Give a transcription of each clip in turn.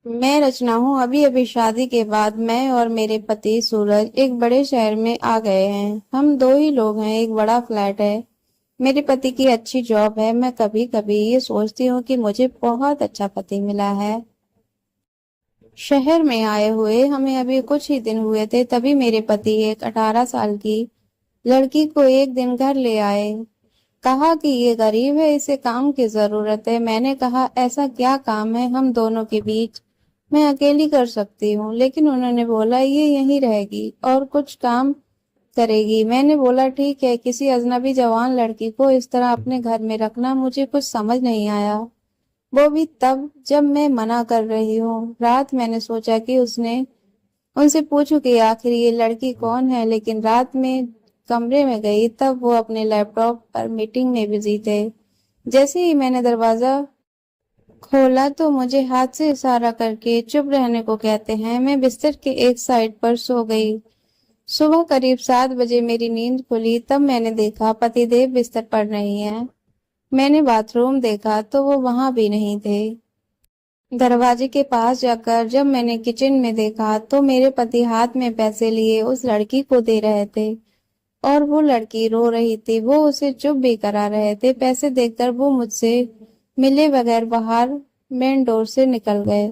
मैं रचना हूँ। अभी अभी शादी के बाद मैं और मेरे पति सूरज एक बड़े शहर में आ गए हैं। हम दो ही लोग हैं, एक बड़ा फ्लैट है। मेरे पति की अच्छी जॉब है। मैं कभी कभी ये सोचती हूँ कि मुझे बहुत अच्छा पति मिला है। शहर में आए हुए हमें अभी कुछ ही दिन हुए थे, तभी मेरे पति एक 18 साल की लड़की को एक दिन घर ले आए। कहा कि ये गरीब है, इसे काम की जरूरत है। मैंने कहा ऐसा क्या काम है हम दोनों के बीच, मैं अकेली कर सकती हूँ। लेकिन उन्होंने बोला ये यहीं रहेगी और कुछ काम करेगी। मैंने बोला ठीक है, किसी अजनबी जवान लड़की को इस तरह अपने घर में रखना मुझे कुछ समझ नहीं आया। वो भी तब जब मैं मना कर रही हूँ। रात मैंने सोचा कि उसने उनसे पूछूं कि आखिर ये लड़की कौन है, लेकिन रात में कमरे में गई तब वो अपने लैपटॉप पर मीटिंग में बिजी थे। जैसे ही मैंने दरवाजा खोला तो मुझे हाथ से इशारा करके चुप रहने को कहते हैं। मैं बिस्तर के एक साइड पर सो गई। सुबह करीब 7 बजे मेरी नींद खुली, तब मैंने देखा पतिदेव बिस्तर पर नहीं है। मैंने बाथरूम देखा तो वो वहां भी नहीं थे। दरवाजे के पास जाकर जब मैंने किचन में देखा तो मेरे पति हाथ में पैसे लिए उस लड़की को दे रहे थे और वो लड़की रो रही थी। वो उसे चुप भी करा रहे थे। पैसे देखकर वो मुझसे मिले बगैर बाहर मेन डोर से निकल गए।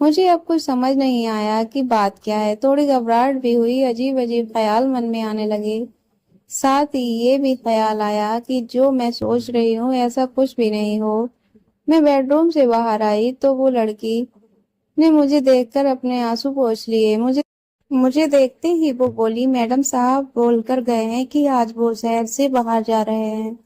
मुझे अब कुछ समझ नहीं आया कि बात क्या है। थोड़ी घबराहट भी हुई, अजीब अजीब ख्याल मन में आने लगे। साथ ही ये भी ख्याल आया कि जो मैं सोच रही हूँ ऐसा कुछ भी नहीं हो। मैं बेडरूम से बाहर आई तो वो लड़की ने मुझे देखकर अपने आंसू पोंछ लिए। मुझे देखते ही वो बोली, मैडम साहब बोलकर गए हैं कि आज वो शहर से बाहर जा रहे हैं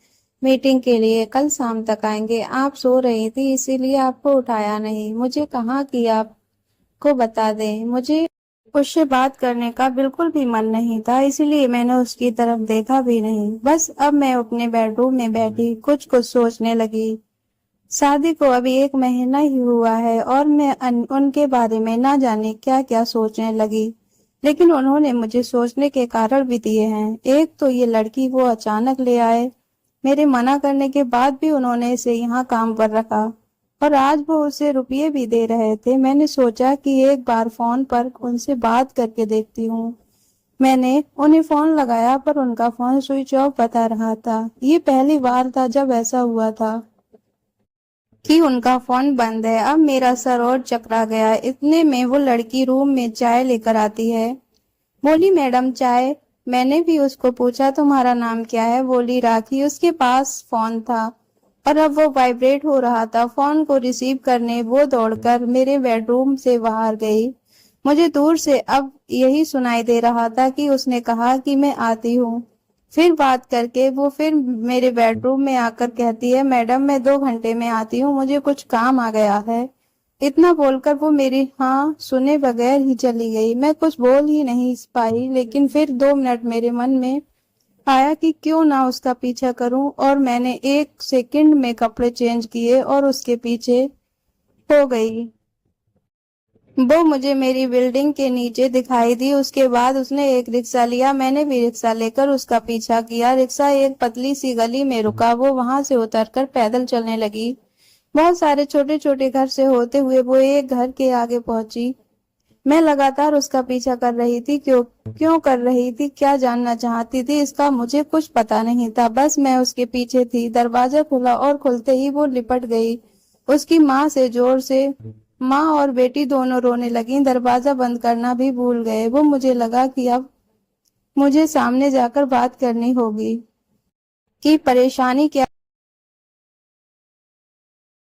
मीटिंग के लिए, कल शाम तक आएंगे। आप सो रही थी इसीलिए आपको उठाया नहीं। मुझे कहा कि आपको बता दें, मुझे उससे बात करने का बिल्कुल भी मन नहीं था, इसलिए मैंने उसकी तरफ देखा भी नहीं। बस अब मैं अपने बेडरूम में बैठी कुछ कुछ सोचने लगी। शादी को अभी 1 महीना ही हुआ है और मैं उनके बारे में ना जाने क्या क्या सोचने लगी। लेकिन उन्होंने मुझे सोचने के कारण भी दिए हैं। एक तो ये लड़की वो अचानक ले आए, मेरे मना करने के बाद भी उन्होंने इसे यहाँ काम पर रखा और आज वो उसे रुपये भी दे रहे थे। मैंने सोचा कि एक बार फोन पर उनसे बात करके देखती हूँ। मैंने उन्हें फोन लगाया पर उनका फोन स्विच ऑफ बता रहा था। ये पहली बार था जब ऐसा हुआ था कि उनका फोन बंद है। अब मेरा सर और चकरा गया। इतने में वो लड़की रूम में चाय लेकर आती है। बोली, मैडम चाय। मैंने भी उसको पूछा तुम्हारा नाम क्या है। बोली राखी। उसके पास फोन था और अब वो वाइब्रेट हो रहा था। फोन को रिसीव करने वो दौड़कर मेरे बेडरूम से बाहर गई। मुझे दूर से अब यही सुनाई दे रहा था कि उसने कहा कि मैं आती हूँ। फिर बात करके वो फिर मेरे बेडरूम में आकर कहती है, मैडम मैं 2 घंटे में आती हूँ, मुझे कुछ काम आ गया है। इतना बोलकर वो मेरी हाँ सुने बगैर ही चली गई। मैं कुछ बोल ही नहीं पाई, लेकिन फिर 2 मिनट मेरे मन में आया कि क्यों ना उसका पीछा करूं और मैंने 1 सेकंड में कपड़े चेंज किए और उसके पीछे हो गई। वो मुझे मेरी बिल्डिंग के नीचे दिखाई दी। उसके बाद उसने एक रिक्शा लिया। मैंने भी रिक्शा लेकर उसका पीछा किया। रिक्शा एक पतली सी गली में रुका। वो वहां से उतरकर पैदल चलने लगी। बहुत सारे छोटे छोटे घर से होते हुए वो एक घर के आगे पहुंची। मैं लगातार उसका पीछा कर रही थी। क्यों क्यों कर रही थी, क्या जानना चाहती थी, इसका मुझे कुछ पता नहीं था। बस मैं उसके पीछे थी। दरवाजा खुला और खुलते ही वो लिपट गई उसकी माँ से जोर से। माँ और बेटी दोनों रोने लगी। दरवाजा बंद करना भी भूल गए। वो मुझे लगा कि अब मुझे सामने जाकर बात करनी होगी कि परेशानी क्या